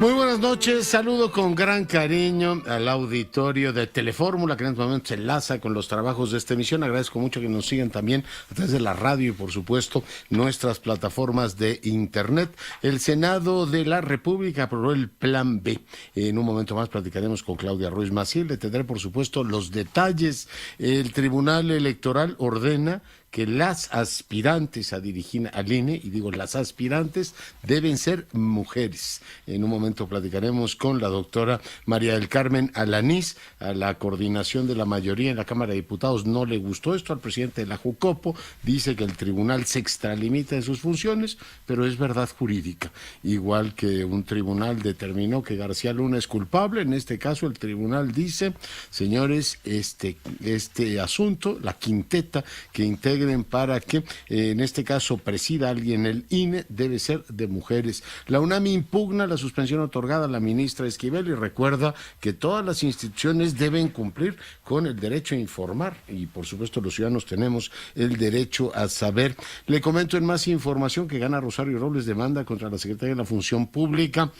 Muy buenas noches, saludo con gran cariño al auditorio de Telefórmula, que en este momento se enlaza con los trabajos de esta emisión. Agradezco mucho que nos sigan también a través de la radio y, por supuesto, nuestras plataformas de Internet. El Senado de la República aprobó el Plan B. En un momento más platicaremos con Claudia Ruiz Massieu. Le tendré, por supuesto, los detalles. El Tribunal Electoral ordena que las aspirantes a dirigir al INE, y digo las aspirantes, deben ser mujeres. En un momento platicaremos con la doctora María del Carmen Alanís. A la coordinación de la mayoría en la Cámara de Diputados no le gustó esto, al presidente de la Jucopo dice que el tribunal se extralimita en sus funciones, pero es verdad jurídica. Igual que un tribunal determinó que García Luna es culpable, en este caso el tribunal dice, señores, este asunto, la quinteta que integra para que en este caso presida alguien el INE debe ser de mujeres. La UNAM impugna la suspensión otorgada a la ministra Esquivel y recuerda que todas las instituciones deben cumplir con el derecho a informar y por supuesto los ciudadanos tenemos el derecho a saber. Le comento en más información que gana Rosario Robles demanda contra la Secretaría de la Función Pública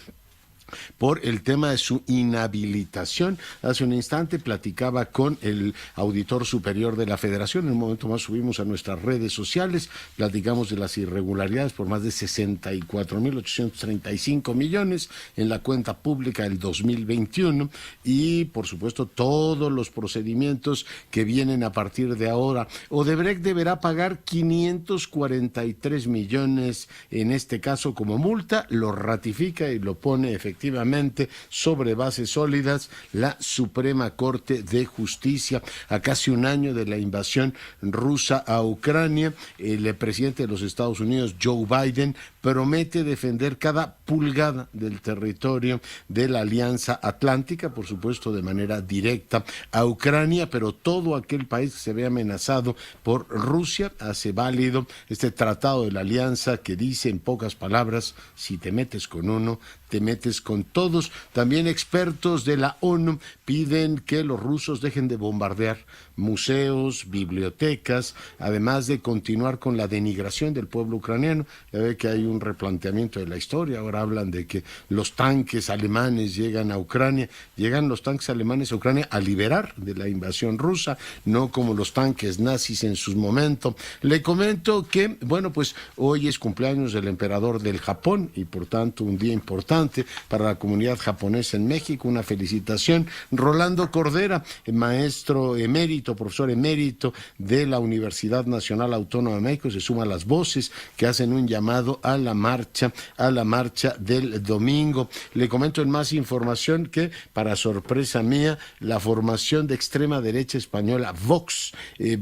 por el tema de su inhabilitación. Hace un instante platicaba con el auditor superior de la Federación, en un momento más subimos a nuestras redes sociales, platicamos de las irregularidades por más de 64.835 millones en la cuenta pública del 2021 y por supuesto todos los procedimientos que vienen a partir de ahora. Odebrecht deberá pagar 543 millones en este caso como multa, lo ratifica y lo pone efectivamente sobre bases sólidas la Suprema Corte de Justicia. A casi un año de la invasión rusa a Ucrania, el presidente de los Estados Unidos, Joe Biden, promete defender cada pulgada del territorio de la Alianza Atlántica, por supuesto de manera directa a Ucrania, pero todo aquel país que se ve amenazado por Rusia hace válido este tratado de la Alianza que dice en pocas palabras, si te metes con uno, te metes con todos. También expertos de la ONU piden que los rusos dejen de bombardear museos, bibliotecas, además de continuar con la denigración del pueblo ucraniano. Ya ve que hay un replanteamiento de la historia, ahora hablan de que los tanques alemanes llegan a Ucrania, llegan los tanques alemanes a Ucrania a liberar de la invasión rusa, no como los tanques nazis en su momento. Le comento que, bueno, pues hoy es cumpleaños del emperador del Japón y por tanto un día importante para la comunidad japonesa en México, una felicitación. Rolando Cordera, maestro emérito, profesor emérito de la Universidad Nacional Autónoma de México, se suma a las voces que hacen un llamado a la marcha del domingo. Le comento en más información que, para sorpresa mía, la formación de extrema derecha española, Vox,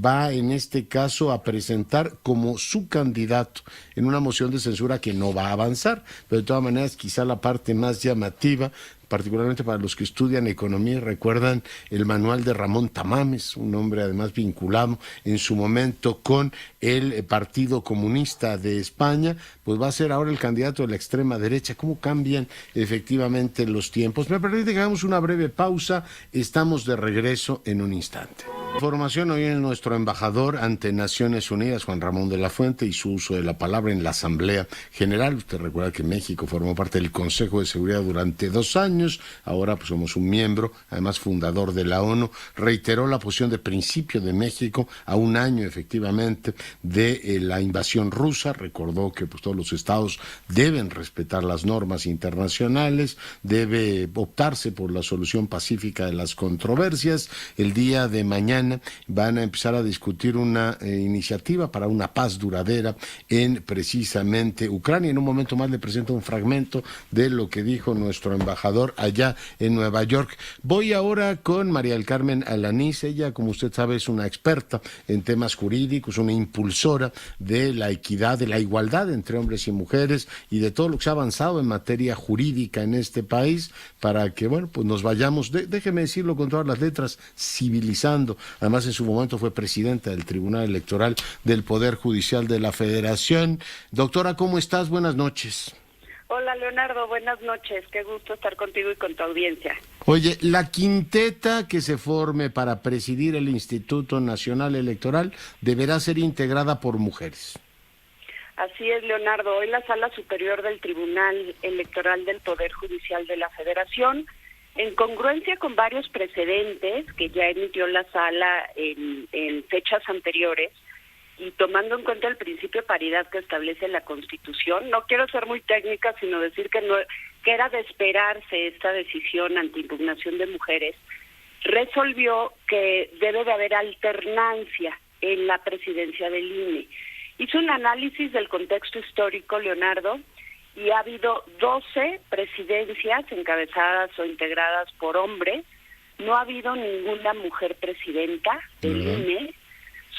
va en este caso a presentar como su candidato en una moción de censura que no va a avanzar, pero de todas maneras quizá la parte más llamativa, particularmente para los que estudian economía y recuerdan el manual de Ramón Tamames, un hombre además vinculado en su momento con el Partido Comunista de España, pues va a ser ahora el candidato de la extrema derecha. ¿Cómo cambian efectivamente los tiempos? Me permite que hagamos una breve pausa, estamos de regreso en un instante. Información hoy en nuestro embajador ante Naciones Unidas, Juan Ramón de la Fuente, y su uso de la palabra en la Asamblea General. Usted recuerda que México formó parte del Consejo de Seguridad durante 2 años, ahora pues somos un miembro, además fundador de la ONU. Reiteró la posición de principio de México a un año efectivamente de la invasión rusa, recordó que pues todos los estados deben respetar las normas internacionales, debe optarse por la solución pacífica de las controversias. El día de mañana van a empezar a discutir una iniciativa para una paz duradera en precisamente Ucrania. En un momento más le presento un fragmento de lo que dijo nuestro embajador allá en Nueva York. Voy ahora con María del Carmen Alanís. Ella, como usted sabe, es una experta en temas jurídicos, una impulsora de la equidad, de la igualdad entre hombres y mujeres y de todo lo que se ha avanzado en materia jurídica en este país para que, bueno, pues nos vayamos, déjeme decirlo con todas las letras, civilizando. Además, en su momento fue presidenta del Tribunal Electoral del Poder Judicial de la Federación. Doctora, ¿cómo estás? Buenas noches. Hola, Leonardo, buenas noches. Qué gusto estar contigo y con tu audiencia. Oye, la quinteta que se forme para presidir el Instituto Nacional Electoral deberá ser integrada por mujeres. Así es, Leonardo. Hoy la Sala Superior del Tribunal Electoral del Poder Judicial de la Federación, en congruencia con varios precedentes que ya emitió la Sala en fechas anteriores, y tomando en cuenta el principio de paridad que establece la Constitución, no quiero ser muy técnica, sino decir que era de esperarse esta decisión ante impugnación de mujeres, resolvió que debe de haber alternancia en la presidencia del INE. Hizo un análisis del contexto histórico, Leonardo, y ha habido 12 presidencias encabezadas o integradas por hombres. No ha habido ninguna mujer presidenta del INE.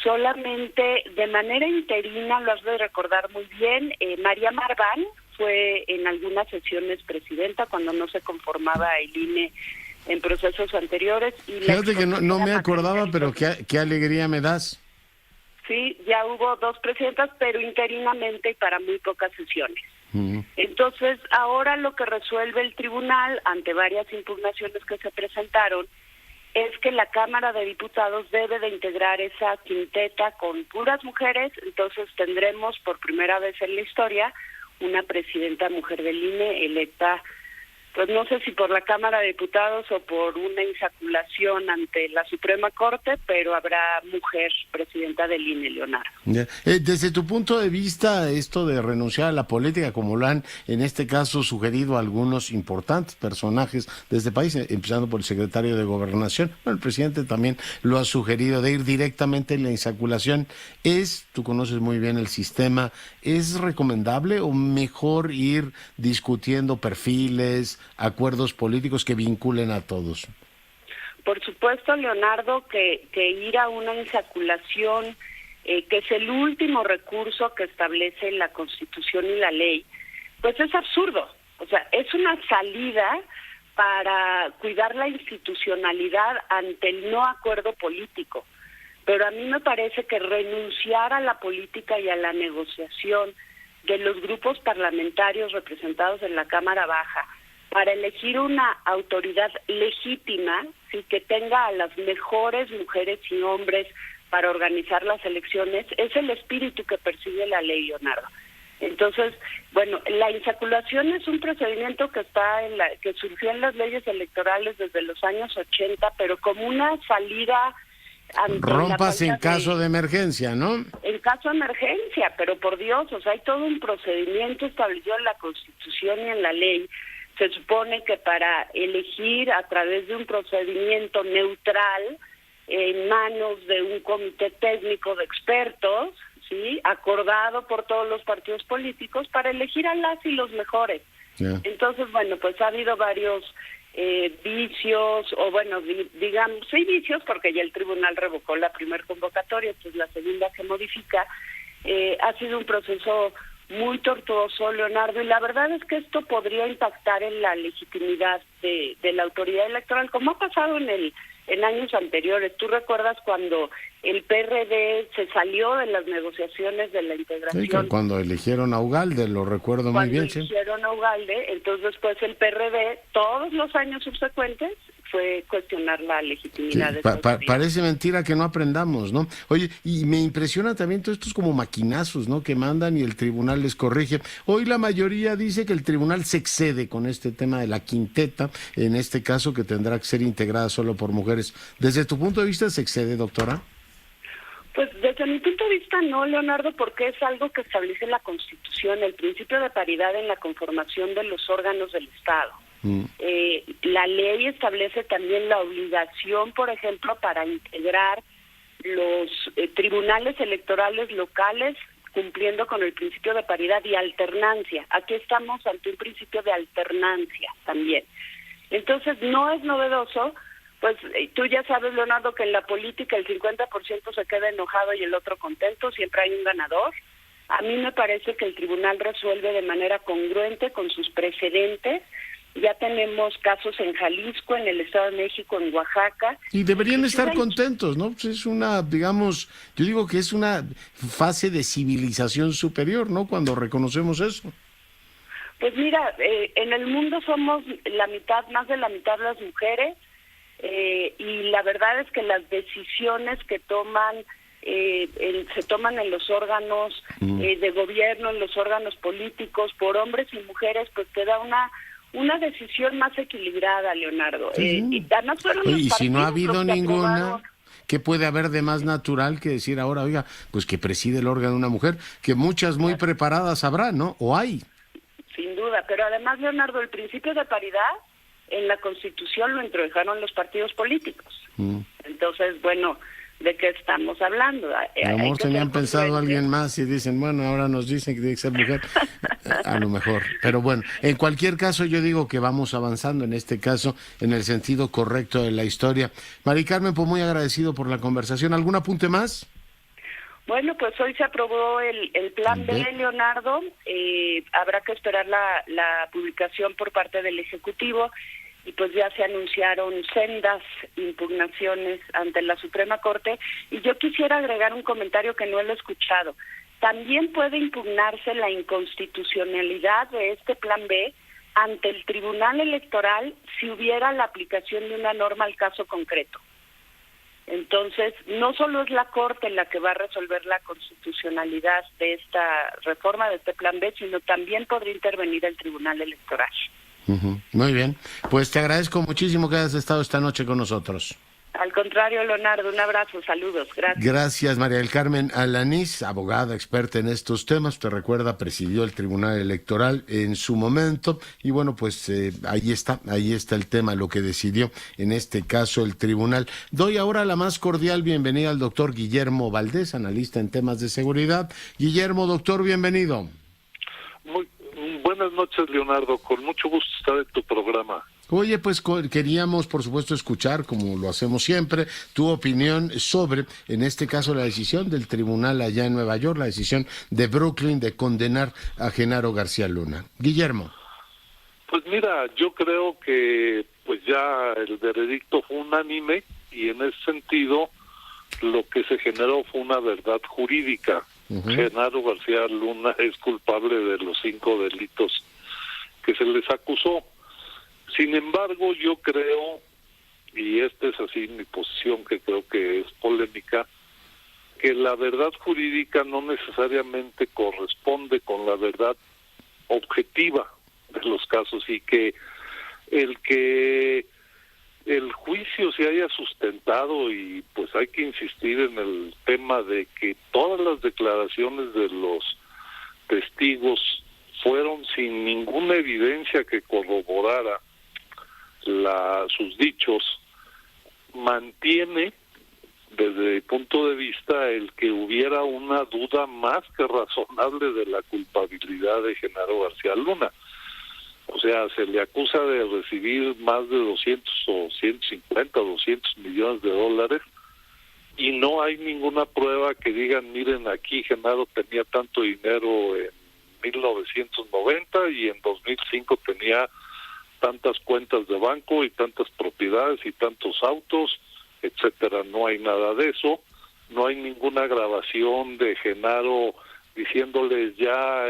Solamente de manera interina, lo has de recordar muy bien, María Marván fue en algunas sesiones presidenta cuando no se conformaba el INE en procesos anteriores. Y fíjate que no me acordaba, pero qué alegría me das. Sí, ya hubo 2 presidentas, pero interinamente y para muy pocas sesiones. Entonces, ahora lo que resuelve el tribunal, ante varias impugnaciones que se presentaron, es que la Cámara de Diputados debe de integrar esa quinteta con puras mujeres. Entonces tendremos por primera vez en la historia una presidenta mujer del INE electa, pues no sé si por la Cámara de Diputados o por una insaculación ante la Suprema Corte, pero habrá mujer presidenta del INE, Leonardo. Desde tu punto de vista, esto de renunciar a la política, como lo han en este caso sugerido algunos importantes personajes de este país, empezando por el secretario de Gobernación, bueno, el presidente también lo ha sugerido, de ir directamente en la insaculación, tú conoces muy bien el sistema, ¿es recomendable o mejor ir discutiendo perfiles, acuerdos políticos que vinculen a todos? Por supuesto, Leonardo, que ir a una insaculación, que es el último recurso que establece la Constitución y la ley, pues es absurdo. O sea, es una salida para cuidar la institucionalidad ante el no acuerdo político. Pero a mí me parece que renunciar a la política y a la negociación de los grupos parlamentarios representados en la Cámara Baja para elegir una autoridad legítima, sí, que tenga a las mejores mujeres y hombres para organizar las elecciones, es el espíritu que persigue la ley, Leonardo. Entonces, bueno, la insaculación es un procedimiento que que surgió en las leyes electorales desde los años 80, pero como una salida ante rompas en caso de emergencia, ¿no? En caso de emergencia, pero por Dios, o sea, hay todo un procedimiento establecido en la Constitución y en la ley. Se supone que para elegir a través de un procedimiento neutral, en manos de un comité técnico de expertos, ¿sí?, acordado por todos los partidos políticos, para elegir a las y los mejores. Yeah. Entonces, bueno, pues ha habido varios vicios, o bueno, digamos, sí, vicios, porque ya el tribunal revocó la primera convocatoria, esta es la segunda que modifica. Ha sido un proceso muy tortuoso, Leonardo, y la verdad es que esto podría impactar en la legitimidad de la autoridad electoral, como ha pasado en años anteriores. Tú recuerdas cuando el PRD se salió de las negociaciones de la integración. Sí, cuando eligieron a Ugalde, lo recuerdo muy bien. Cuando eligieron a Ugalde, entonces pues el PRD, todos los años subsecuentes, fue cuestionar la legitimidad. Sí, parece mentira que no aprendamos, ¿no? Oye, y me impresiona también todos estos como maquinazos, ¿no?, que mandan y el tribunal les corrige. Hoy la mayoría dice que el tribunal se excede con este tema de la quinteta, en este caso que tendrá que ser integrada solo por mujeres. ¿Desde tu punto de vista se excede, doctora? Pues desde mi punto de vista no, Leonardo, porque es algo que establece la Constitución, el principio de paridad en la conformación de los órganos del Estado. La ley establece también la obligación, por ejemplo, para integrar los tribunales electorales locales cumpliendo con el principio de paridad y alternancia. Aquí estamos ante un principio de alternancia también. Entonces, no es novedoso, pues tú ya sabes, Leonardo, que en la política el 50% se queda enojado y el otro contento, siempre hay un ganador. A mí me parece que el tribunal resuelve de manera congruente con sus precedentes. Ya tenemos casos en Jalisco, en el Estado de México, en Oaxaca. Y deberían estar contentos, ¿no? Pues es una, digamos, yo digo que es una fase de civilización superior, ¿no?, cuando reconocemos eso. Pues mira, en el mundo somos la mitad, más de la mitad de las mujeres, y la verdad es que las decisiones que toman se toman en los órganos de gobierno, en los órganos políticos, por hombres y mujeres, pues te da una decisión más equilibrada, Leonardo. Y además fueron los y si no ha partidos habido los que ninguna, aprobaron. ¿qué puede haber de más natural que decir ahora, oiga, pues que preside el órgano una mujer, que muchas muy preparadas habrá, ¿no? O hay. Sin duda, pero además, Leonardo, el principio de paridad en la Constitución lo introdujeron los partidos políticos. Entonces, bueno, ¿de qué estamos hablando? A lo mejor tenían pensado alguien más y dicen, bueno, ahora nos dicen que tiene que ser mujer. A lo mejor. Pero bueno, en cualquier caso yo digo que vamos avanzando en este caso en el sentido correcto de la historia. Mari Carmen, pues muy agradecido por la conversación. ¿Algún apunte más? Bueno, pues hoy se aprobó el plan B, Leonardo. Habrá que esperar la publicación por parte del Ejecutivo y pues ya se anunciaron sendas impugnaciones ante la Suprema Corte. Y yo quisiera agregar un comentario que no lo he escuchado. También puede impugnarse la inconstitucionalidad de este plan B ante el Tribunal Electoral si hubiera la aplicación de una norma al caso concreto. Entonces, no solo es la Corte la que va a resolver la constitucionalidad de esta reforma, de este plan B, sino también podría intervenir el Tribunal Electoral. Muy bien, pues te agradezco muchísimo que hayas estado esta noche con nosotros. Al contrario, Leonardo, un abrazo, saludos, gracias. Gracias, María del Carmen Alanís, abogada experta en estos temas. Te recuerda, presidió el Tribunal Electoral en su momento. Y bueno, pues ahí está el tema, lo que decidió en este caso el tribunal. Doy ahora la más cordial bienvenida al doctor Guillermo Valdés, analista en temas de seguridad. Guillermo, doctor, bienvenido. Muy buenas noches, Leonardo. Con mucho gusto estar en tu programa. Oye, pues queríamos, por supuesto, escuchar, como lo hacemos siempre, tu opinión sobre, en este caso, la decisión del tribunal allá en Nueva York, la decisión de Brooklyn de condenar a Genaro García Luna. Guillermo. Pues mira, yo creo que pues ya el veredicto fue unánime y en ese sentido lo que se generó fue una verdad jurídica. Genaro García Luna es culpable de los 5 delitos que se les acusó. Sin embargo, yo creo, y esta es así mi posición, que creo que es polémica, que la verdad jurídica no necesariamente corresponde con la verdad objetiva de los casos y que el juicio se haya sustentado, y pues hay que insistir en el tema de que todas las declaraciones de los testigos fueron sin ninguna evidencia que corroborara sus dichos, mantiene desde mi punto de vista el que hubiera una duda más que razonable de la culpabilidad de Genaro García Luna. O sea, se le acusa de recibir más de 200 o 150 o 200 millones de dólares y no hay ninguna prueba que digan, miren, aquí Genaro tenía tanto dinero en 1990 y en 2005 tenía tantas cuentas de banco y tantas propiedades y tantos autos, etcétera. No hay nada de eso, no hay ninguna grabación de Genaro diciéndoles ya,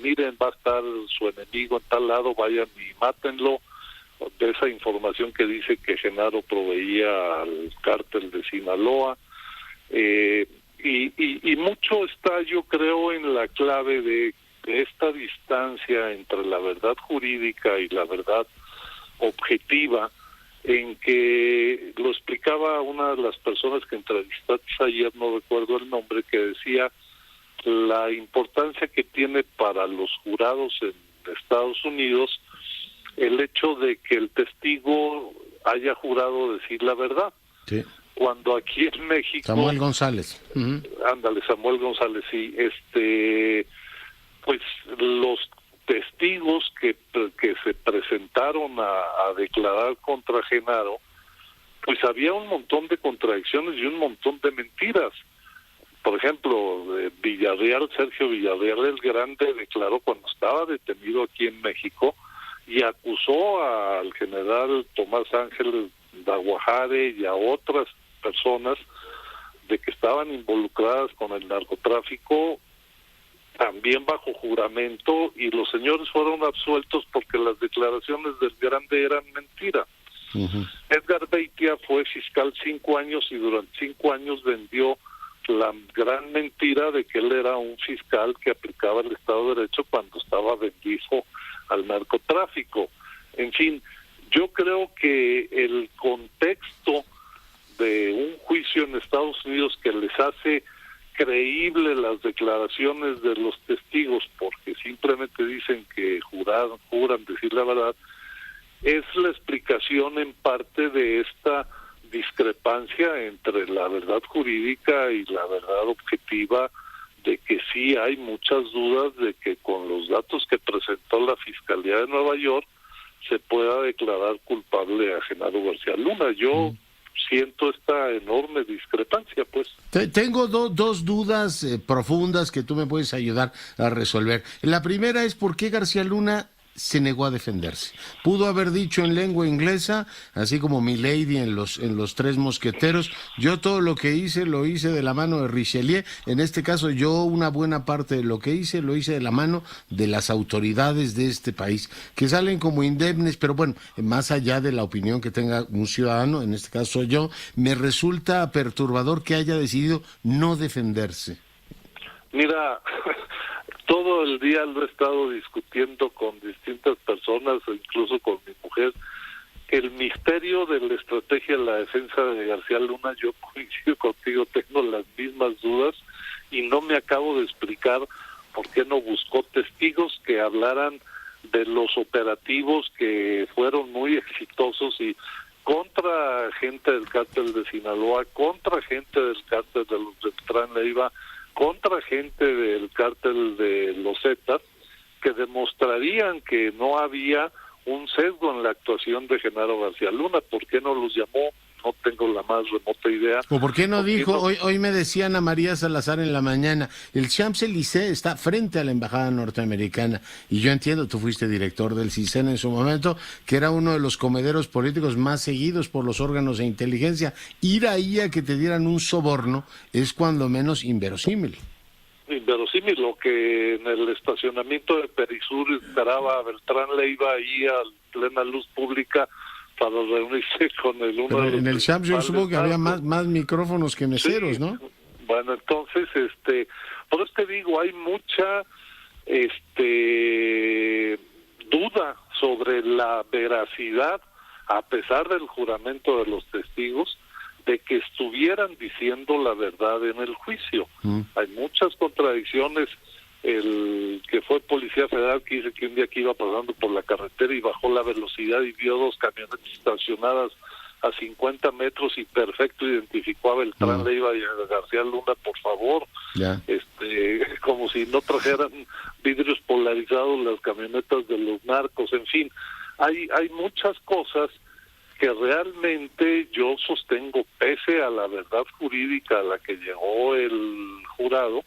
miren, va a estar su enemigo en tal lado, vayan y mátenlo, de esa información que dice que Genaro proveía al cártel de Sinaloa, y mucho está, yo creo, en la clave de esta distancia entre la verdad jurídica y la verdad objetiva, en que lo explicaba una de las personas que entrevistaste ayer, no recuerdo el nombre, que decía la importancia que tiene para los jurados en Estados Unidos el hecho de que el testigo haya jurado decir la verdad. Sí. Cuando aquí en México... Samuel González. Ándale, Samuel González, sí. Pues los testigos que se presentaron a declarar contra Genaro, pues había un montón de contradicciones y un montón de mentiras. Por ejemplo, Sergio Villarreal el Grande declaró cuando estaba detenido aquí en México y acusó al general Tomás Ángel Daguajare y a otras personas de que estaban involucradas con el narcotráfico, también bajo juramento, y los señores fueron absueltos porque las declaraciones del Grande eran mentira. Edgar Beitia fue fiscal 5 años y durante 5 años vendió la gran mentira de que él era un fiscal que aplicaba el Estado de Derecho cuando estaba vendido al narcotráfico. En fin, yo creo que el contexto de un juicio en Estados Unidos que les hace creíble las declaraciones de los testigos porque simplemente dicen que juran decir la verdad, es la explicación en parte de esta discrepancia entre la verdad jurídica y la verdad objetiva, de que sí hay muchas dudas de que con los datos que presentó la Fiscalía de Nueva York se pueda declarar culpable a Genaro García Luna. Yo siento esta enorme discrepancia, pues. Tengo dos dudas profundas que tú me puedes ayudar a resolver. La primera es por qué García Luna se negó a defenderse. Pudo haber dicho en lengua inglesa, así como Milady en los Tres Mosqueteros, yo todo lo que hice lo hice de la mano de Richelieu. En este caso, yo una buena parte de lo que hice lo hice de la mano de las autoridades de este país, que salen como indemnes, pero bueno, más allá de la opinión que tenga un ciudadano, en este caso yo, me resulta perturbador que haya decidido no defenderse. Mira, todo el día lo he estado discutiendo con distintas personas, incluso con mi mujer. El misterio de la estrategia de la defensa de García Luna, yo coincido contigo, tengo las mismas dudas y no me acabo de explicar por qué no buscó testigos que hablaran de los operativos que fueron muy exitosos y contra gente del cártel de Sinaloa, contra gente del cártel de los Beltrán Leiva, contra gente del cártel de los Zetas, que demostrarían que no había un sesgo en la actuación de Genaro García Luna. ¿Por qué no los llamó? No tengo la más remota idea. ¿O por qué no dijo? Hoy me decía Ana María Salazar en la mañana, el Champs-Élysées está frente a la embajada norteamericana, y yo entiendo, tú fuiste director del CISEN en su momento, que era uno de los comederos políticos más seguidos por los órganos de inteligencia. Ir ahí a que te dieran un soborno es cuando menos inverosímil. Inverosímil, lo que en el estacionamiento de Perisur esperaba Beltrán Leiva ahí a plena luz pública para reunirse con el uno. Pero en el Champs yo supongo que había más micrófonos que meseros, sí, ¿no? Bueno, entonces, por eso te digo, hay mucha duda sobre la veracidad, a pesar del juramento de los testigos, de que estuvieran diciendo la verdad en el juicio. Hay muchas contradicciones. El que fue policía federal que dice que un día que iba pasando por la carretera y bajó la velocidad y vio dos camionetas estacionadas a 50 metros y perfecto identificó a Beltrán Leiva y a García Luna, por favor. Yeah. Como si no trajeran vidrios polarizados las camionetas de los narcos. En fin, hay muchas cosas que realmente yo sostengo, pese a la verdad jurídica a la que llegó el jurado,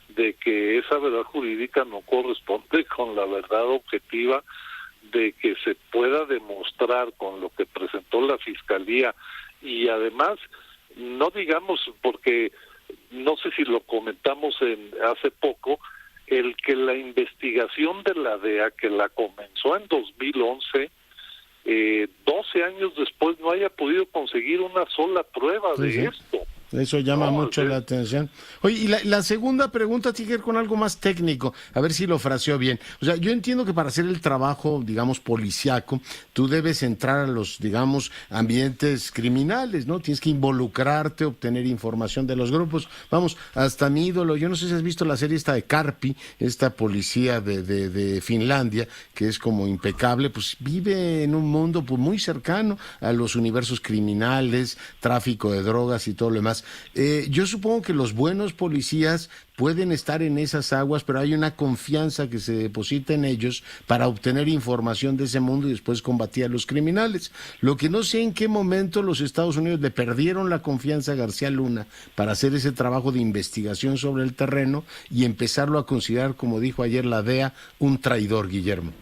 de que esa verdad jurídica no corresponde con la verdad objetiva, de que se pueda demostrar con lo que presentó la Fiscalía. Y además, no digamos, porque no sé si lo comentamos hace poco, el que la investigación de la DEA, que la comenzó en 2011, 12 años después no haya podido conseguir una sola prueba de esto. Eso llama mucho la atención. Oye, y la segunda pregunta tiene que ver con algo más técnico, a ver si lo fraseo bien. O sea, yo entiendo que para hacer el trabajo, digamos, policiaco, tú debes entrar a los, digamos, ambientes criminales, ¿no? Tienes que involucrarte, obtener información de los grupos. Vamos, hasta mi ídolo, yo no sé si has visto la serie esta de Karpi, esta policía de Finlandia, que es como impecable, pues vive en un mundo pues, muy cercano a los universos criminales, tráfico de drogas y todo lo demás. Yo supongo que los buenos policías pueden estar en esas aguas, pero hay una confianza que se deposita en ellos para obtener información de ese mundo y después combatir a los criminales. Lo que no sé en qué momento los Estados Unidos le perdieron la confianza a García Luna para hacer ese trabajo de investigación sobre el terreno y empezarlo a considerar, como dijo ayer la DEA, un traidor, Guillermo.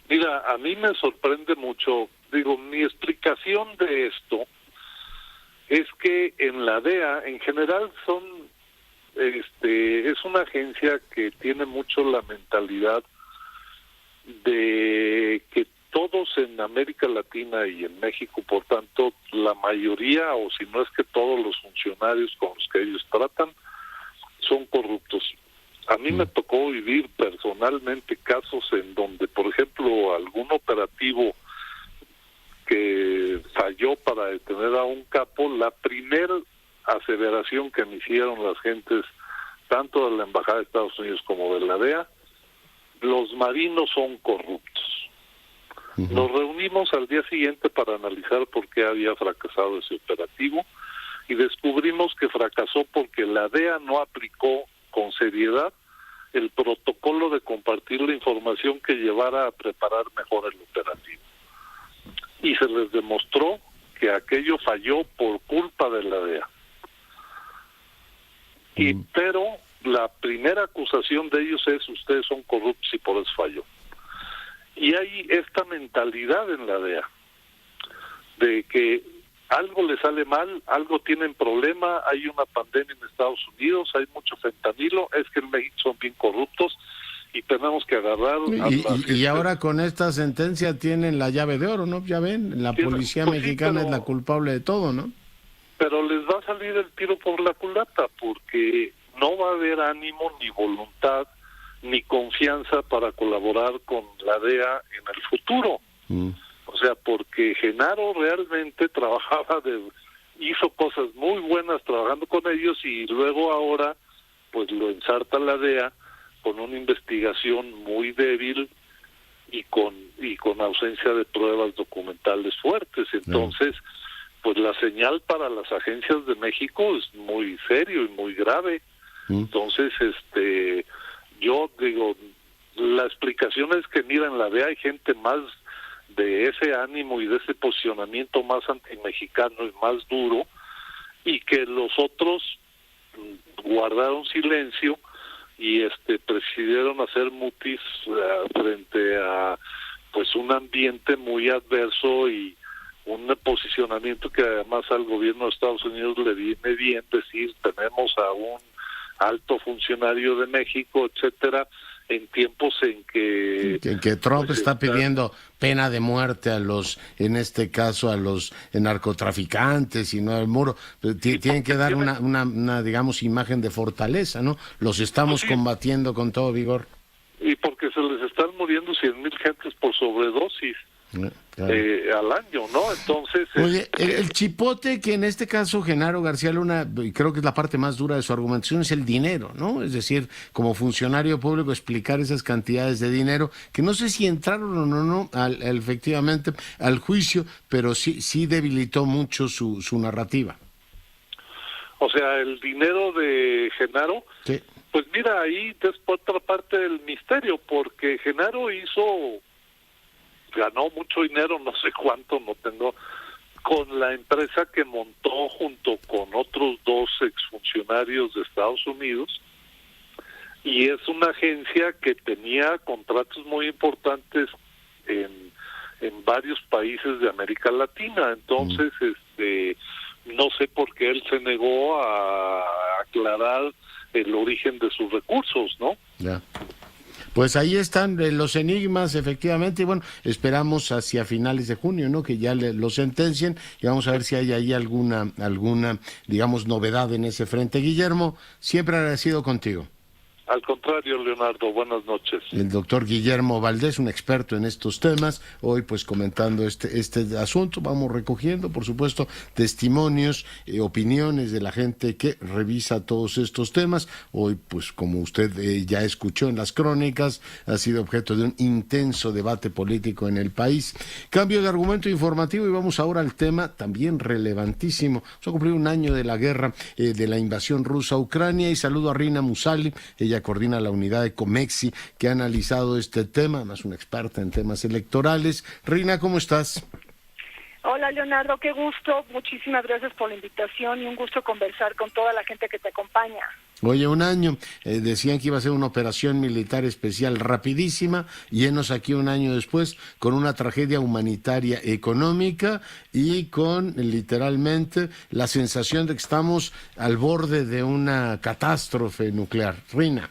Mira, a mí me sorprende mucho, digo, mi explicación de esto es que en la DEA, en general, es una agencia que tiene mucho la mentalidad de que todos en América Latina y en México, por tanto, la mayoría, o si no es que todos los funcionarios con los que ellos tratan, son corruptos. A mí me tocó vivir personalmente casos en donde, por ejemplo, algún operativo que falló para detener a un capo, la primera aseveración que me hicieron las gentes, tanto de la Embajada de Estados Unidos como de la DEA, los marinos son corruptos. Nos reunimos al día siguiente para analizar por qué había fracasado ese operativo y descubrimos que fracasó porque la DEA no aplicó con seriedad el protocolo de compartir la información que llevara a preparar mejor el operativo. Y se les demostró que aquello falló por culpa de la DEA. Pero la primera acusación de ellos es: ustedes son corruptos y por eso falló. Y hay esta mentalidad en la DEA de que algo le sale mal, algo tienen problema, hay una pandemia en Estados Unidos, hay mucho fentanilo, es que en México son bien corruptos y tenemos que agarrar... Y ahora con esta sentencia tienen la llave de oro, ¿no? Ya ven, la policía mexicana es la culpable de todo, ¿no? Pero les va a salir el tiro por la culata, porque no va a haber ánimo, ni voluntad, ni confianza para colaborar con la DEA en el futuro. O sea, porque Genaro realmente hizo cosas muy buenas trabajando con ellos y luego ahora pues lo ensarta la DEA con una investigación muy débil y con ausencia de pruebas documentales fuertes. Entonces, pues la señal para las agencias de México es muy serio y muy grave. Entonces, yo digo, la explicación es que, mira, en la DEA hay gente más de ese ánimo y de ese posicionamiento más antimexicano y más duro, y que los otros guardaron silencio y prefirieron hacer mutis frente a pues un ambiente muy adverso y un posicionamiento que además al gobierno de Estados Unidos le viene bien decir: tenemos a un alto funcionario de México, etcétera, en tiempos en que Trump está pidiendo pena de muerte a los, en este caso a los narcotraficantes y no al muro. Tienen que dar una digamos imagen de fortaleza, ¿no? Los estamos combatiendo con todo vigor. Y porque se les están muriendo 100,000 gentes por sobredosis al año, ¿no? Entonces... Oye, el chipote que en este caso Genaro García Luna, y creo que es la parte más dura de su argumentación, es el dinero, ¿no? Es decir, como funcionario público explicar esas cantidades de dinero, que no sé si entraron o no efectivamente al juicio, pero sí debilitó mucho su narrativa. O sea, el dinero de Genaro... Sí. Pues mira, ahí es otra parte del misterio, porque Genaro ganó mucho dinero, no sé cuánto, no tengo, con la empresa que montó junto con otros 2 exfuncionarios de Estados Unidos, y es una agencia que tenía contratos muy importantes en varios países de América Latina. Entonces, no sé por qué él se negó a aclarar el origen de sus recursos, ¿no? Ya. Pues ahí están los enigmas, efectivamente, y bueno, esperamos hacia finales de junio, ¿no? Que ya lo sentencien y vamos a ver si hay ahí alguna, digamos, novedad en ese frente. Guillermo, siempre agradecido contigo. Al contrario, Leonardo, buenas noches. El doctor Guillermo Valdés, un experto en estos temas, hoy pues comentando este asunto. Vamos recogiendo, por supuesto, testimonios, opiniones de la gente que revisa todos estos temas. Hoy, pues como usted ya escuchó en las crónicas, ha sido objeto de un intenso debate político en el país. Cambio de argumento informativo y vamos ahora al tema también relevantísimo. Se ha cumplido un año de la guerra, de la invasión rusa a Ucrania, y saludo a Rina Musali. Ella coordina la unidad de Comexi que ha analizado este tema, además una experta en temas electorales. Rina, ¿cómo estás? Hola, Leonardo, qué gusto. Muchísimas gracias por la invitación y un gusto conversar con toda la gente que te acompaña. Oye, un año, decían que iba a ser una operación militar especial rapidísima, y enos aquí un año después con una tragedia humanitaria económica y con literalmente la sensación de que estamos al borde de una catástrofe nuclear. Rina.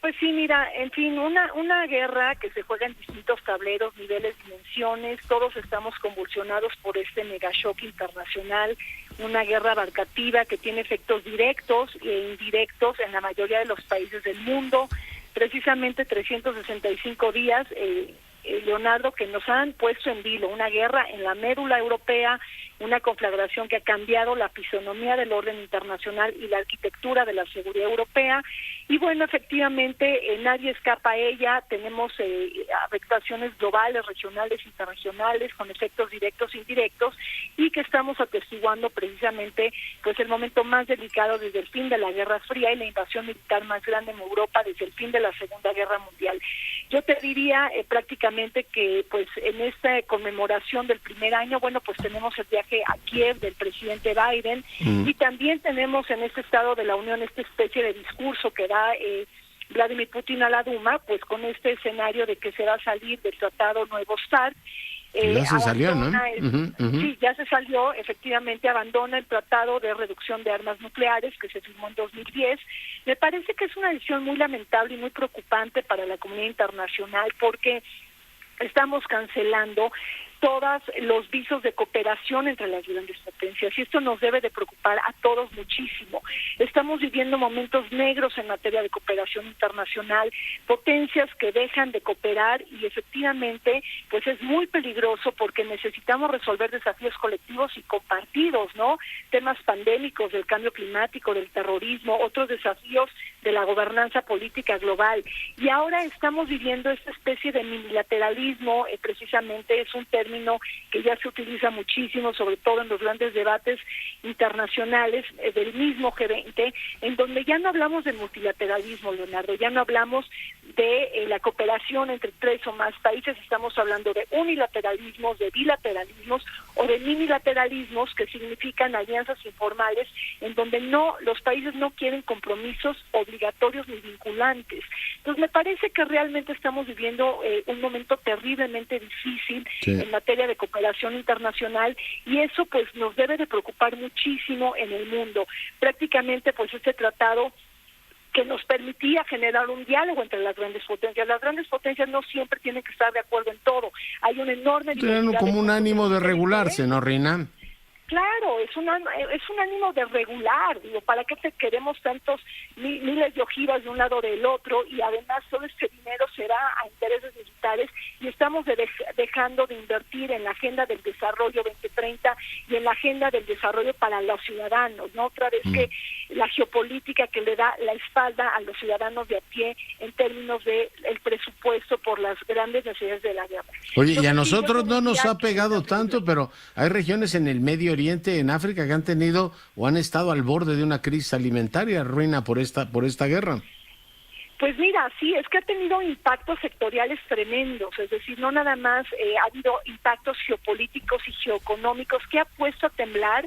Pues sí, mira, en fin, una guerra que se juega en distintos tableros, niveles, dimensiones, todos estamos convulsionados por este megashock internacional, una guerra abarcativa que tiene efectos directos e indirectos en la mayoría de los países del mundo, precisamente 365 días, Leonardo, que nos han puesto en vilo una guerra en la médula europea, una conflagración que ha cambiado la fisonomía del orden internacional y la arquitectura de la seguridad europea, y bueno, efectivamente nadie escapa a ella, tenemos afectaciones globales, regionales, interregionales, con efectos directos e indirectos, y que estamos atestiguando precisamente pues el momento más delicado desde el fin de la Guerra Fría y la invasión militar más grande en Europa desde el fin de la Segunda Guerra Mundial. Yo te diría prácticamente que pues en esta conmemoración del primer año, bueno, pues tenemos el viaje a Kiev del presidente Biden, y también tenemos en este Estado de la Unión esta especie de discurso que da Vladimir Putin a la Duma, pues con este escenario de que se va a salir del Tratado Nuevo START. Ya se salió, ¿no? Sí, ya se salió, efectivamente abandona el Tratado de Reducción de Armas Nucleares que se firmó en 2010. Me parece que es una decisión muy lamentable y muy preocupante para la comunidad internacional porque estamos cancelando todos los visos de cooperación entre las grandes potencias, y esto nos debe de preocupar a todos muchísimo. Estamos viviendo momentos negros en materia de cooperación internacional, potencias que dejan de cooperar, y efectivamente pues es muy peligroso porque necesitamos resolver desafíos colectivos y compartidos, ¿no? Temas pandémicos, del cambio climático, del terrorismo, otros desafíos de la gobernanza política global. Y ahora estamos viviendo esta especie de unilateralismo, precisamente es un término que ya se utiliza muchísimo, sobre todo en los grandes debates internacionales del mismo G20, en donde ya no hablamos de multilateralismo, Leonardo, ya no hablamos de la cooperación entre 3 o más países, estamos hablando de unilateralismos, de bilateralismos o de minilateralismos, que significan alianzas informales en donde los países no quieren compromisos obligatorios ni vinculantes. Entonces me parece que realmente estamos viviendo un momento terriblemente difícil en materia de cooperación internacional, y eso pues nos debe de preocupar muchísimo en el mundo. Prácticamente pues este tratado que nos permitía generar un diálogo entre las grandes potencias. Las grandes potencias no siempre tienen que estar de acuerdo en todo. Hay una enorme diversidad. Como un ánimo de regularse, ¿no, Reina? Claro, es un ánimo de regular, digo, ¿para qué te queremos tantos miles de ojivas de un lado del otro? Y además todo este dinero será a intereses militares, y estamos dejando de invertir en la agenda del desarrollo 2030 y en la agenda del desarrollo para los ciudadanos, ¿no? Otra vez que la geopolítica que le da la espalda a los ciudadanos de a pie en términos de el presupuesto por las grandes necesidades de la guerra. Oye, entonces, y a nosotros no nos ha pegado tanto, pero hay regiones en el Medio Oriente, en África, que han tenido o han estado al borde de una crisis alimentaria, Ruina, por esta guerra. Pues mira, sí, es que ha tenido impactos sectoriales tremendos, es decir, no nada más ha habido impactos geopolíticos y geoeconómicos que ha puesto a temblar,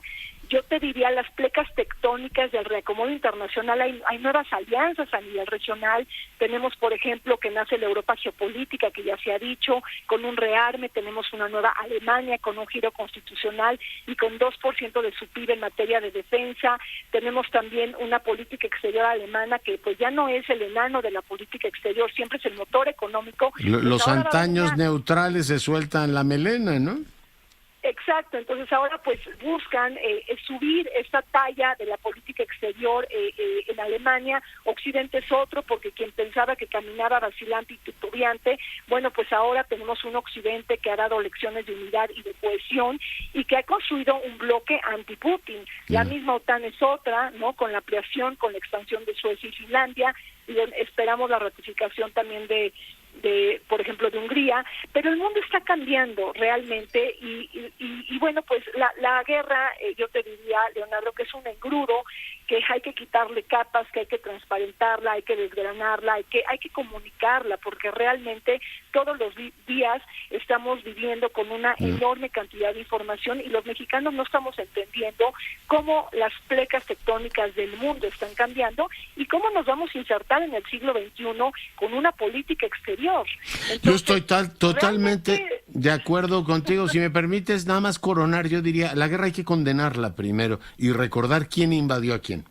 yo te diría, las plecas tectónicas del reacomodo internacional. Hay nuevas alianzas a nivel regional. Tenemos, por ejemplo, que nace la Europa geopolítica, que ya se ha dicho, con un rearme. Tenemos una nueva Alemania con un giro constitucional y con 2% de su PIB en materia de defensa. Tenemos también una política exterior alemana que pues ya no es el enano de la política exterior, siempre es el motor económico. Los antaños neutrales se sueltan la melena, ¿no? Exacto, entonces ahora pues buscan subir esta talla de la política exterior en Alemania. Occidente es otro, porque quien pensaba que caminaba vacilante y titubeante, bueno, pues ahora tenemos un Occidente que ha dado lecciones de unidad y de cohesión y que ha construido un bloque anti-Putin. La misma OTAN es otra, ¿no? Con la ampliación, con la expansión de Suecia y Finlandia, y esperamos la ratificación también de por ejemplo, de Hungría, pero el mundo está cambiando realmente y bueno, pues la guerra, yo te diría, Leonardo, que es un engrudo, que hay que quitarle capas, que hay que transparentarla, hay que desgranarla, hay que comunicarla, porque realmente todos los días estamos viviendo con una enorme cantidad de información y los mexicanos no estamos entendiendo cómo las plecas tectónicas del mundo están cambiando y cómo nos vamos a insertar en el siglo XXI con una política exterior. Entonces, yo estoy totalmente de acuerdo contigo. Si me permites nada más coronar, yo diría, la guerra hay que condenarla primero y recordar quién invadió a quién.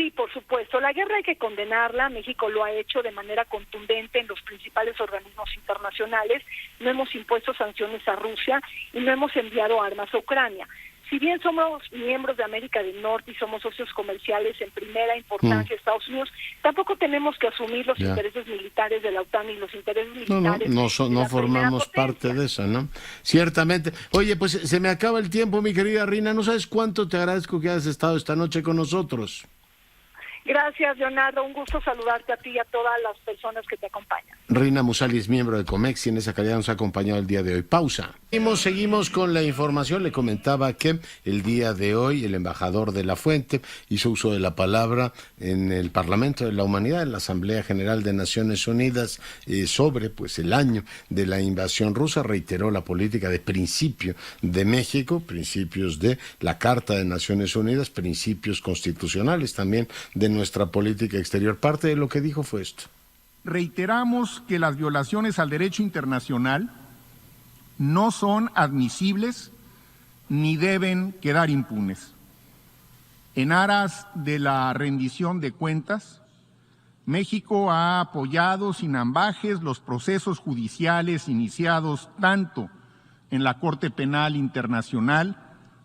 Sí, por supuesto. La guerra hay que condenarla. México lo ha hecho de manera contundente en los principales organismos internacionales. No hemos impuesto sanciones a Rusia y no hemos enviado armas a Ucrania. Si bien somos miembros de América del Norte y somos socios comerciales en primera importancia de Estados Unidos, tampoco tenemos que asumir los intereses militares de la OTAN y los intereses militares no formamos parte de eso, ¿no? Ciertamente. Oye, pues se me acaba el tiempo, mi querida Rina. No sabes cuánto te agradezco que hayas estado esta noche con nosotros. Gracias, Leonardo. Un gusto saludarte a ti y a todas las personas que te acompañan. Rina Musali es miembro de Comex y en esa calidad nos ha acompañado el día de hoy. Pausa. Seguimos con la información. Le comentaba que el día de hoy el embajador de La Fuente hizo uso de la palabra en el Parlamento de la Humanidad, en la Asamblea General de Naciones Unidas, sobre el año de la invasión rusa. Reiteró la política de principio de México, principios de la Carta de Naciones Unidas, principios constitucionales también de nuestra política exterior. Parte de lo que dijo fue esto. Reiteramos que las violaciones al derecho internacional no son admisibles ni deben quedar impunes. En aras de la rendición de cuentas, México ha apoyado sin ambages los procesos judiciales iniciados tanto en la Corte Penal Internacional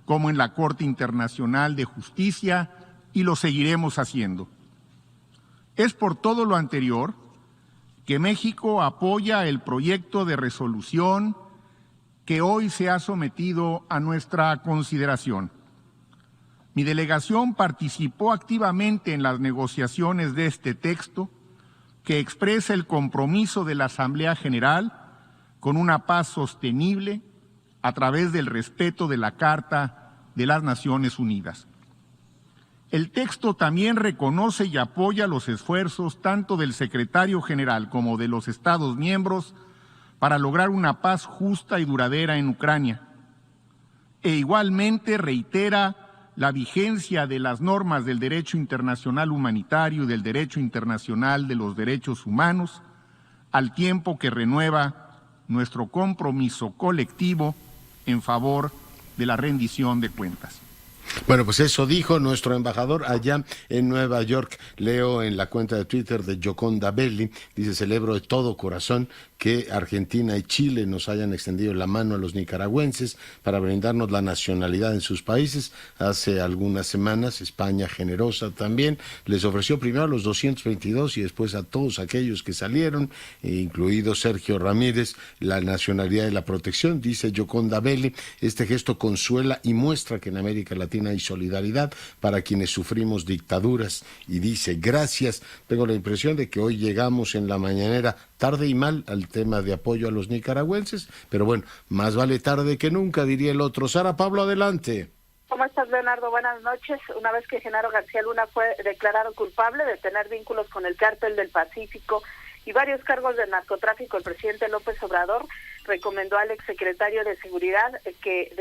como en la Corte Internacional de Justicia y lo seguiremos haciendo. Es por todo lo anterior que México apoya el proyecto de resolución que hoy se ha sometido a nuestra consideración. Mi delegación participó activamente en las negociaciones de este texto que expresa el compromiso de la Asamblea General con una paz sostenible a través del respeto de la Carta de las Naciones Unidas. El texto también reconoce y apoya los esfuerzos tanto del secretario general como de los Estados miembros para lograr una paz justa y duradera en Ucrania. E igualmente reitera la vigencia de las normas del derecho internacional humanitario y del derecho internacional de los derechos humanos, al tiempo que renueva nuestro compromiso colectivo en favor de la rendición de cuentas. Bueno, pues eso dijo nuestro embajador allá en Nueva York. Leo en la cuenta de Twitter de Gioconda Belli, dice: celebro de todo corazón que Argentina y Chile nos hayan extendido la mano a los nicaragüenses para brindarnos la nacionalidad en sus países. Hace algunas semanas España, generosa también, les ofreció primero a los 222 y después a todos aquellos que salieron, incluido Sergio Ramírez, la nacionalidad y la protección. Dice Gioconda Belli: este gesto consuela y muestra que en América Latina hay solidaridad para quienes sufrimos dictaduras. Y dice: gracias. Tengo la impresión de que hoy llegamos en la mañanera tarde y mal al tema de apoyo a los nicaragüenses, pero bueno, más vale tarde que nunca, diría el otro. Sara Pablo, adelante. ¿Cómo estás, Leonardo? Buenas noches. Una vez que Genaro García Luna fue declarado culpable de tener vínculos con el Cártel del Pacífico y varios cargos de narcotráfico, el presidente López Obrador recomendó al exsecretario de Seguridad que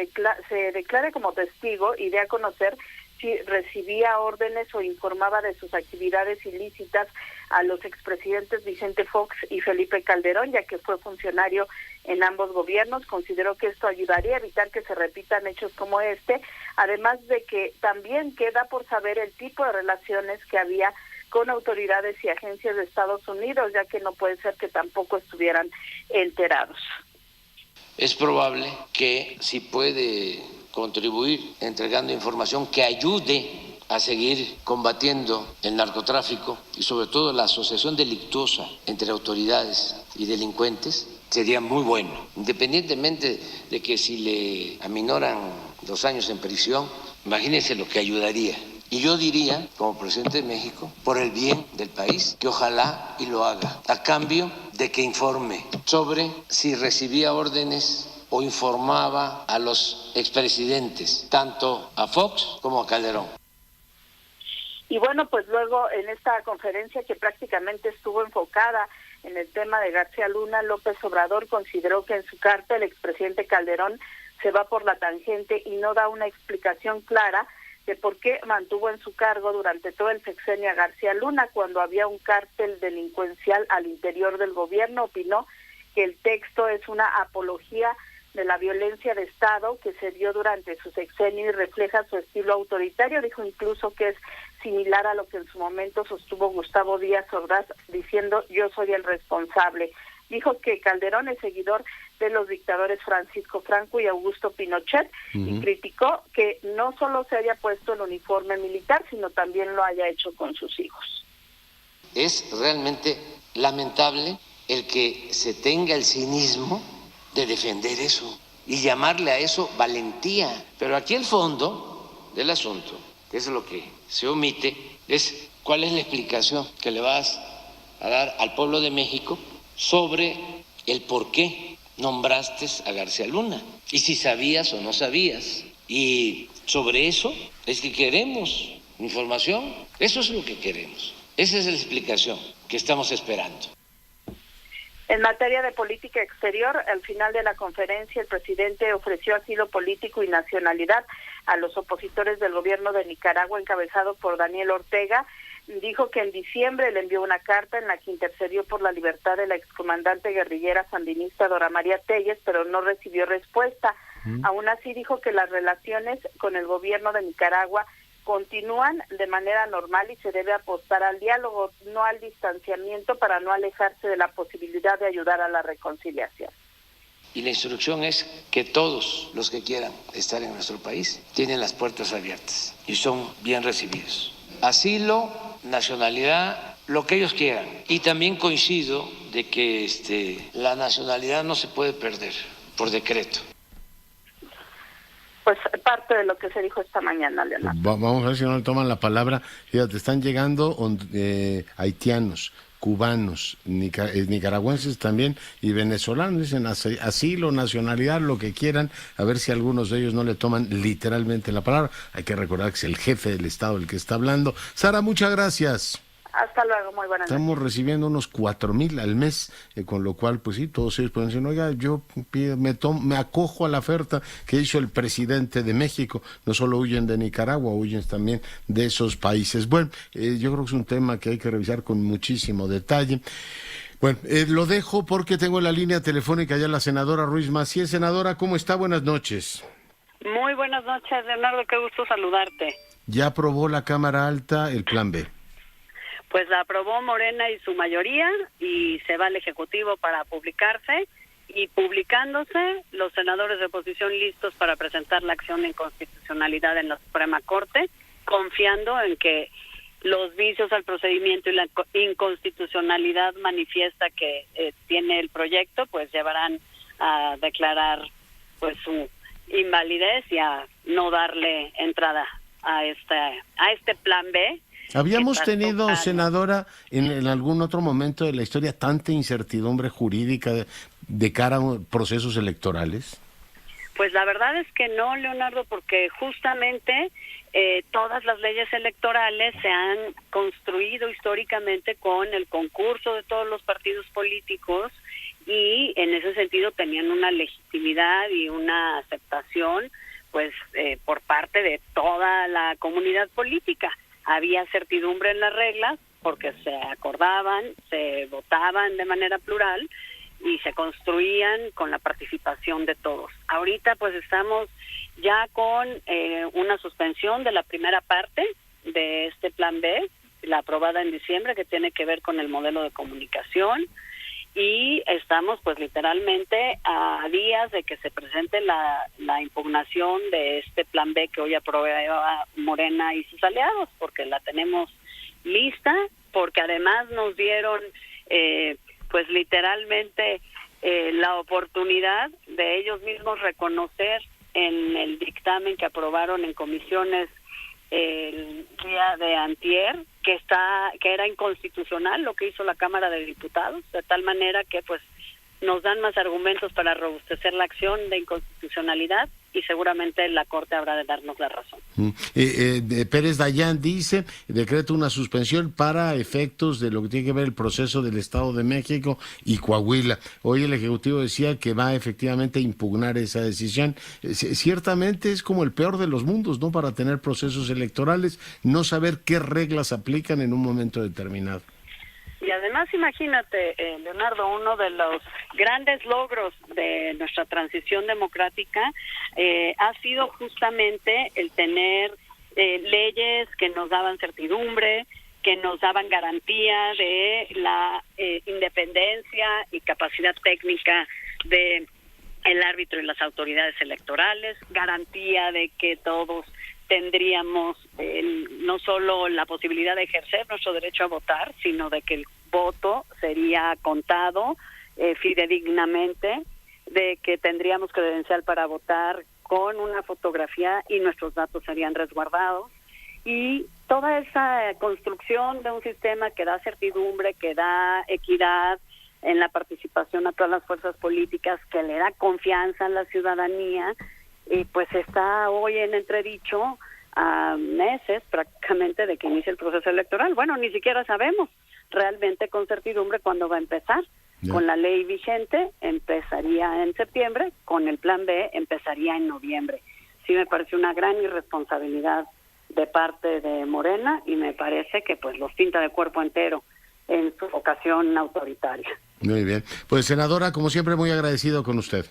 se declare como testigo y dé a conocer si recibía órdenes o informaba de sus actividades ilícitas a los expresidentes Vicente Fox y Felipe Calderón, ya que fue funcionario en ambos gobiernos. Consideró que esto ayudaría a evitar que se repitan hechos como este, además de que también queda por saber el tipo de relaciones que había con autoridades y agencias de Estados Unidos, ya que no puede ser que tampoco estuvieran enterados. Es probable que si puede contribuir entregando información que ayude a seguir combatiendo el narcotráfico y sobre todo la asociación delictuosa entre autoridades y delincuentes, sería muy bueno, independientemente de que si le aminoran los años en prisión, imagínense lo que ayudaría. Y yo diría, como presidente de México, por el bien del país, que ojalá y lo haga, a cambio de que informe sobre si recibía órdenes o informaba a los expresidentes, tanto a Fox como a Calderón. Y bueno, pues luego en esta conferencia que prácticamente estuvo enfocada en el tema de García Luna, López Obrador consideró que en su carta el expresidente Calderón se va por la tangente y no da una explicación clara de por qué mantuvo en su cargo durante todo el sexenio a García Luna cuando había un cártel delincuencial al interior del gobierno. Opinó que el texto es una apología de la violencia de Estado que se dio durante su sexenio y refleja su estilo autoritario. Dijo incluso que es similar a lo que en su momento sostuvo Gustavo Díaz Ordaz, diciendo yo soy el responsable. Dijo que Calderón es seguidor de los dictadores Francisco Franco y Augusto Pinochet, y criticó que no solo se haya puesto el uniforme militar, sino también lo haya hecho con sus hijos. Es realmente lamentable el que se tenga el cinismo de defender eso y llamarle a eso valentía. Pero aquí el fondo del asunto, que es lo que se omite, es cuál es la explicación que le vas a dar al pueblo de México sobre el por qué nombraste a García Luna y si sabías o no sabías. Y sobre eso es que queremos información, eso es lo que queremos. Esa es la explicación que estamos esperando. En materia de política exterior, al final de la conferencia, el presidente ofreció asilo político y nacionalidad a los opositores del gobierno de Nicaragua, encabezado por Daniel Ortega. Dijo que en diciembre le envió una carta en la que intercedió por la libertad de la excomandante guerrillera sandinista Dora María Telles, pero no recibió respuesta. Aún así, dijo que las relaciones con el gobierno de Nicaragua continúan de manera normal y se debe apostar al diálogo, no al distanciamiento, para no alejarse de la posibilidad de ayudar a la reconciliación. Y la instrucción es que todos los que quieran estar en nuestro país tienen las puertas abiertas y son bien recibidos. Asilo, nacionalidad, lo que ellos quieran. Y también coincido de que la nacionalidad no se puede perder por decreto. Pues parte de lo que se dijo esta mañana, Leonardo. Vamos a ver si no le toman la palabra. Fíjate, están llegando haitianos, cubanos, nicaragüenses también y venezolanos. Dicen asilo, nacionalidad, lo que quieran, a ver si algunos de ellos no le toman literalmente la palabra. Hay que recordar que es el jefe del Estado el que está hablando. Sara, muchas gracias. Hasta luego, muy buenas noches. Estamos recibiendo unos 4,000 al mes, con lo cual, pues sí, todos ellos pueden decir, oiga, yo me acojo a la oferta que hizo el presidente de México. No solo huyen de Nicaragua, huyen también de esos países. Bueno, yo creo que es un tema que hay que revisar con muchísimo detalle. Bueno, lo dejo porque tengo en la línea telefónica ya la senadora Ruiz Massieu. Senadora, ¿cómo está? Buenas noches. Muy buenas noches, Leonardo, qué gusto saludarte. ¿Ya aprobó la Cámara Alta el Plan B? Pues la aprobó Morena y su mayoría y se va al Ejecutivo para publicarse, y publicándose los senadores de oposición listos para presentar la acción de inconstitucionalidad en la Suprema Corte, confiando en que los vicios al procedimiento y la inconstitucionalidad manifiesta que tiene el proyecto, pues llevarán a declarar pues su invalidez y a no darle entrada a este plan B. ¿Habíamos tenido, senadora, en algún otro momento de la historia tanta incertidumbre jurídica de cara a procesos electorales? Pues la verdad es que no, Leonardo, porque justamente todas las leyes electorales se han construido históricamente con el concurso de todos los partidos políticos, y en ese sentido tenían una legitimidad y una aceptación pues por parte de toda la comunidad política. Había certidumbre en las reglas porque se acordaban, se votaban de manera plural y se construían con la participación de todos. Ahorita pues estamos ya con una suspensión de la primera parte de este plan B, la aprobada en diciembre, que tiene que ver con el modelo de comunicación, y estamos pues literalmente a días de que se presente la impugnación de este plan B que hoy aprueba Morena y sus aliados, porque la tenemos lista, porque además nos dieron pues literalmente la oportunidad de ellos mismos reconocer en el dictamen que aprobaron en comisiones el día de antier que era inconstitucional lo que hizo la Cámara de Diputados, de tal manera que pues nos dan más argumentos para robustecer la acción de inconstitucionalidad, y seguramente la Corte habrá de darnos la razón. Pérez Dayán dice, decreta una suspensión para efectos de lo que tiene que ver el proceso del Estado de México y Coahuila. Hoy el Ejecutivo decía que va efectivamente a impugnar esa decisión. Ciertamente es como el peor de los mundos, ¿no? Para tener procesos electorales, no saber qué reglas aplican en un momento determinado. Y además, imagínate, Leonardo, uno de los grandes logros de nuestra transición democrática ha sido justamente el tener leyes que nos daban certidumbre, que nos daban garantía de la independencia y capacidad técnica de el árbitro y las autoridades electorales, garantía de que todos tendríamos no solo la posibilidad de ejercer nuestro derecho a votar, sino de que el voto sería contado fidedignamente, de que tendríamos credencial para votar con una fotografía y nuestros datos serían resguardados. Y toda esa construcción de un sistema que da certidumbre, que da equidad en la participación a todas las fuerzas políticas, que le da confianza a la ciudadanía, y pues está hoy en entredicho a meses prácticamente de que inicie el proceso electoral. Bueno, ni siquiera sabemos realmente con certidumbre cuándo va a empezar. Con la ley vigente empezaría en septiembre, con el plan B empezaría en noviembre. Sí me parece una gran irresponsabilidad de parte de Morena y me parece que pues los pinta de cuerpo entero en su vocación autoritaria. Muy bien. Pues senadora, como siempre, muy agradecido con usted.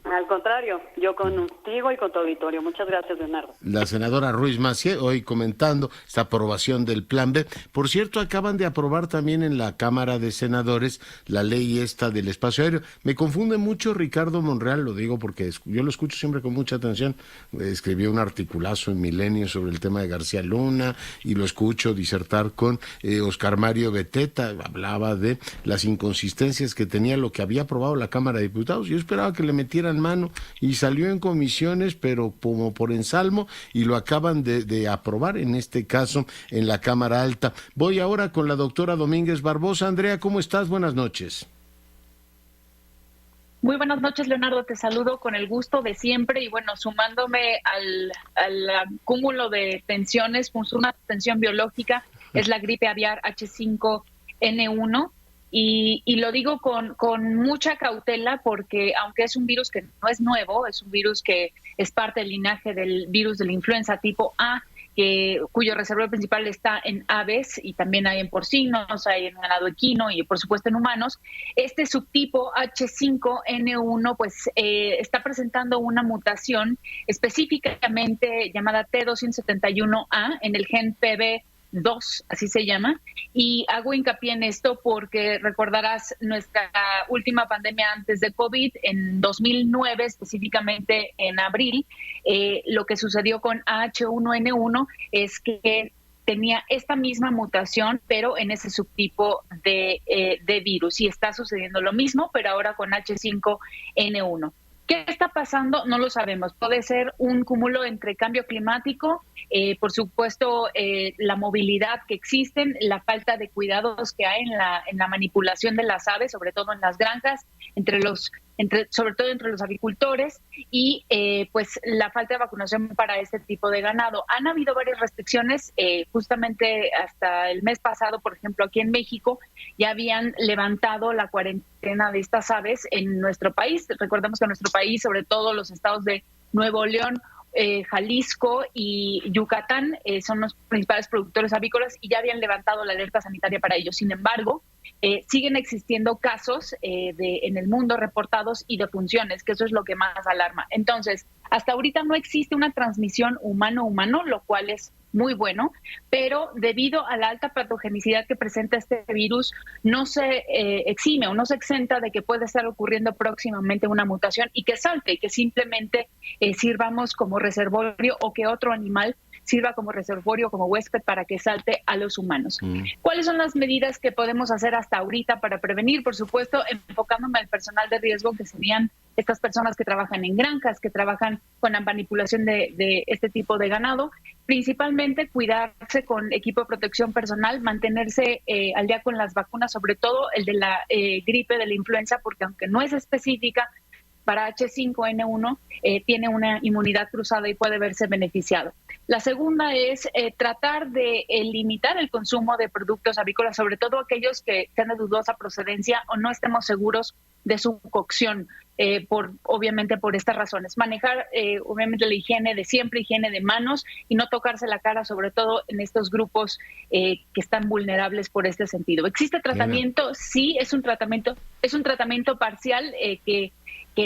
Al contrario, yo contigo y con tu auditorio. Muchas gracias, Leonardo. La senadora Ruiz Massieu, hoy comentando esta aprobación del Plan B. Por cierto, acaban de aprobar también en la Cámara de Senadores la ley esta del espacio aéreo. Me confunde mucho Ricardo Monreal, lo digo porque yo lo escucho siempre con mucha atención. Escribió un articulazo en Milenio sobre el tema de García Luna y lo escucho disertar con Oscar Mario Beteta. Hablaba de las inconsistencias que tenía lo que había aprobado la Cámara de Diputados. Yo esperaba que le metieran mano y salió en comisiones, pero como por ensalmo, y lo acaban de aprobar, en este caso en la Cámara Alta. Voy ahora con la doctora Domínguez Barbosa. Andrea, ¿cómo estás? Buenas noches. Muy buenas noches, Leonardo, te saludo con el gusto de siempre y bueno, sumándome al cúmulo de tensiones, pues una tensión biológica es la gripe aviar H5N1. Y lo digo con mucha cautela porque aunque es un virus que no es nuevo, es un virus que es parte del linaje del virus de la influenza tipo A, cuyo reservorio principal está en aves y también hay en porcinos, hay en ganado equino y por supuesto en humanos. Este subtipo H5N1 pues está presentando una mutación específicamente llamada T271A en el gen PB2, así se llama, y hago hincapié en esto porque recordarás nuestra última pandemia antes de COVID, en 2009, específicamente en abril, lo que sucedió con H1N1 es que tenía esta misma mutación, pero en ese subtipo de virus, y está sucediendo lo mismo, pero ahora con H5N1. ¿Qué está pasando? No lo sabemos. Puede ser un cúmulo entre cambio climático, por supuesto, la movilidad que existen, la falta de cuidados que hay en la manipulación de las aves, sobre todo en las granjas, sobre todo entre los agricultores, y pues la falta de vacunación para este tipo de ganado. Han habido varias restricciones, justamente hasta el mes pasado, por ejemplo, aquí en México, ya habían levantado la cuarentena de estas aves en nuestro país. Recordemos que en nuestro país, sobre todo los estados de Nuevo León, Jalisco y Yucatán son los principales productores avícolas y ya habían levantado la alerta sanitaria para ellos. Sin embargo, siguen existiendo casos en el mundo reportados y defunciones, que eso es lo que más alarma. Entonces, hasta ahorita no existe una transmisión humano-humano, lo cual es muy bueno, pero debido a la alta patogenicidad que presenta este virus, no se exime o no se exenta de que puede estar ocurriendo próximamente una mutación y que salte y que simplemente sirvamos como reservorio o que otro animal sirva como reservorio, como huésped para que salte a los humanos. ¿Cuáles son las medidas que podemos hacer hasta ahorita para prevenir? Por supuesto, enfocándome al personal de riesgo, que serían estas personas que trabajan en granjas, que trabajan con la manipulación de este tipo de ganado, principalmente cuidarse con equipo de protección personal, mantenerse al día con las vacunas, sobre todo el de la gripe de la influenza, porque aunque no es específica para H5N1, tiene una inmunidad cruzada y puede verse beneficiado. La segunda es tratar de limitar el consumo de productos avícolas, sobre todo aquellos que sean de dudosa procedencia o no estemos seguros de su cocción, obviamente por estas razones. Manejar obviamente la higiene de siempre, higiene de manos y no tocarse la cara, sobre todo en estos grupos que están vulnerables por este sentido. ¿Existe tratamiento? Sí, es un tratamiento parcial que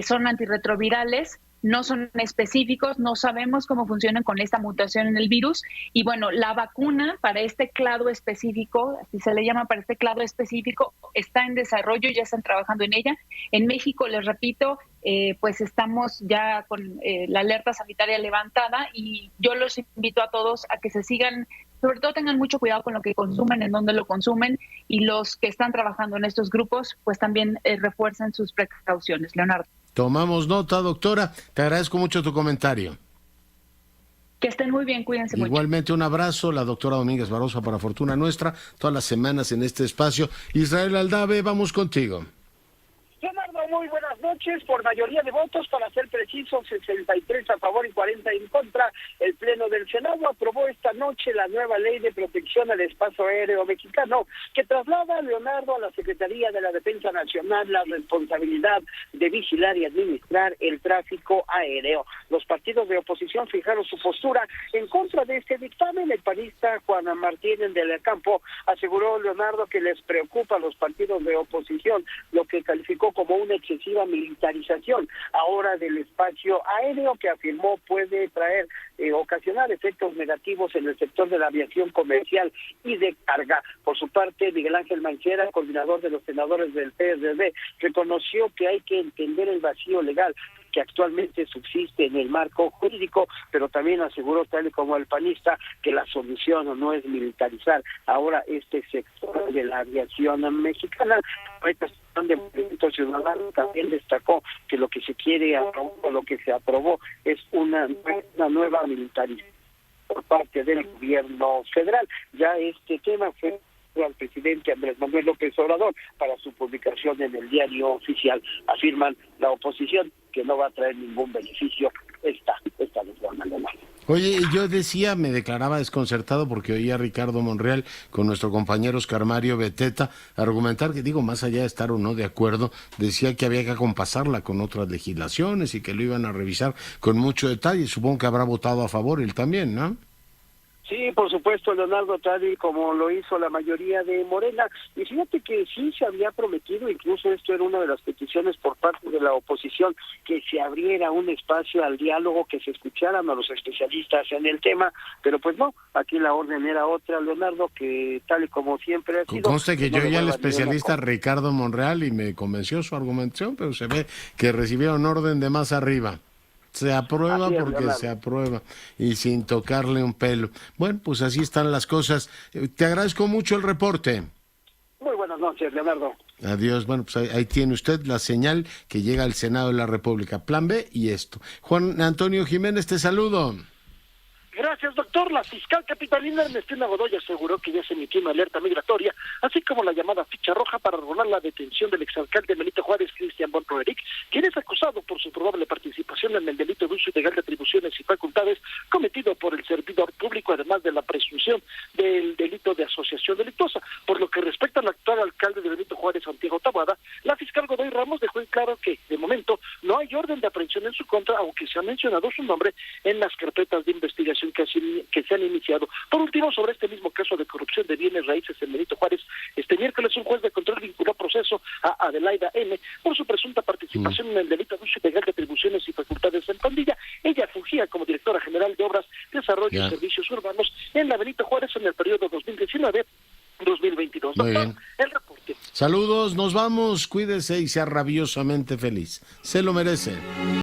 son antirretrovirales no son específicos, no sabemos cómo funcionan con esta mutación en el virus. Y bueno, la vacuna para este clado específico, así se le llama, para este clado específico, está en desarrollo, ya están trabajando en ella. En México, les repito, pues estamos ya con la alerta sanitaria levantada, y yo los invito a todos a que se sigan, sobre todo tengan mucho cuidado con lo que consumen, en dónde lo consumen, y los que están trabajando en estos grupos, pues también refuercen sus precauciones. Leonardo. Tomamos nota, doctora. Te agradezco mucho tu comentario. Que estén muy bien, cuídense mucho. Igualmente un abrazo, la doctora Domínguez Barosa, para fortuna nuestra, todas las semanas en este espacio. Israel Aldave, vamos contigo. Leonardo, muy buenas noches. Por mayoría de votos, para ser precisos, 63 a favor y 40 en contra, el Pleno del Senado aprobó esta noche la nueva Ley de Protección al Espacio Aéreo Mexicano, que traslada, Leonardo, a la Secretaría de la Defensa Nacional la responsabilidad de vigilar y administrar el tráfico aéreo. Los partidos de oposición fijaron su postura en contra de este dictamen. El panista Juan Martínez del Campo aseguró, Leonardo, que les preocupa a los partidos de oposición lo que calificó como una excesiva militarización ahora del espacio aéreo, que afirmó puede ocasionar efectos negativos en el sector de la aviación comercial y de carga. Por su parte, Miguel Ángel Mancera, coordinador de los senadores del PRD, reconoció que hay que entender el vacío legal que actualmente subsiste en el marco jurídico, pero también aseguró, tal y como el panista, que la solución no es militarizar ahora este sector de la aviación mexicana. De Movimiento Ciudadano también destacó que lo que se quiere aprobar, lo que se aprobó, es una nueva militarización por parte del gobierno federal. Ya este tema fue al presidente Andrés Manuel López Obrador para su publicación en el Diario Oficial. Afirman la oposición que no va a traer ningún beneficio esta reforma. Oye, yo decía, me declaraba desconcertado porque oía a Ricardo Monreal con nuestro compañero Oscar Mario Beteta argumentar que, digo, más allá de estar o no de acuerdo, decía que había que acompasarla con otras legislaciones y que lo iban a revisar con mucho detalle. Supongo que habrá votado a favor él también, ¿no? Sí, por supuesto, Leonardo, tal y como lo hizo la mayoría de Morena. Y fíjate que sí se había prometido, incluso esto era una de las peticiones por parte de la oposición, que se abriera un espacio al diálogo, que se escucharan a los especialistas en el tema, pero pues no, aquí la orden era otra, Leonardo, que tal y como siempre ha sido... Conste que yo oí al especialista Ricardo Monreal y me convenció su argumentación, pero se ve que recibieron orden de más arriba. Se aprueba porque se aprueba y sin tocarle un pelo. Bueno, pues así están las cosas. Te agradezco mucho el reporte. Muy buenas noches, Leonardo. Adiós. Bueno, pues ahí tiene usted la señal que llega al Senado de la República. Plan B y esto. Juan Antonio Jiménez, te saludo. Gracias, doctor. La fiscal capitalina Ernestina Godoy aseguró que ya se emitió una alerta migratoria, así como la llamada ficha roja para rolar la detención del exalcalde Benito Juárez, Cristian von Roerich, quien es acusado por su probable participación en el delito de uso ilegal de atribuciones y facultades cometido por el servidor público, además de la presunción del delito de asociación delictuosa. Por lo que respecta al actual alcalde de Benito Juárez, Santiago Taboada, la fiscal Godoy Ramos dejó en claro que, de momento, no hay orden de aprehensión en su contra, aunque se ha mencionado su nombre en las carpetas de investigación que se han iniciado. Por último, sobre este mismo caso de corrupción de bienes raíces en Benito Juárez, este miércoles un juez de control vinculó a proceso a Adelaida M. por su presunta participación en el delito de uso ilegal de atribuciones y facultades en pandilla. Ella fungía como directora general de Obras, Desarrollo y Servicios Urbanos en la Benito Juárez en el periodo 2019-2022. Doctor, el reporte. Saludos, nos vamos, cuídese y sea rabiosamente feliz. Se lo merece.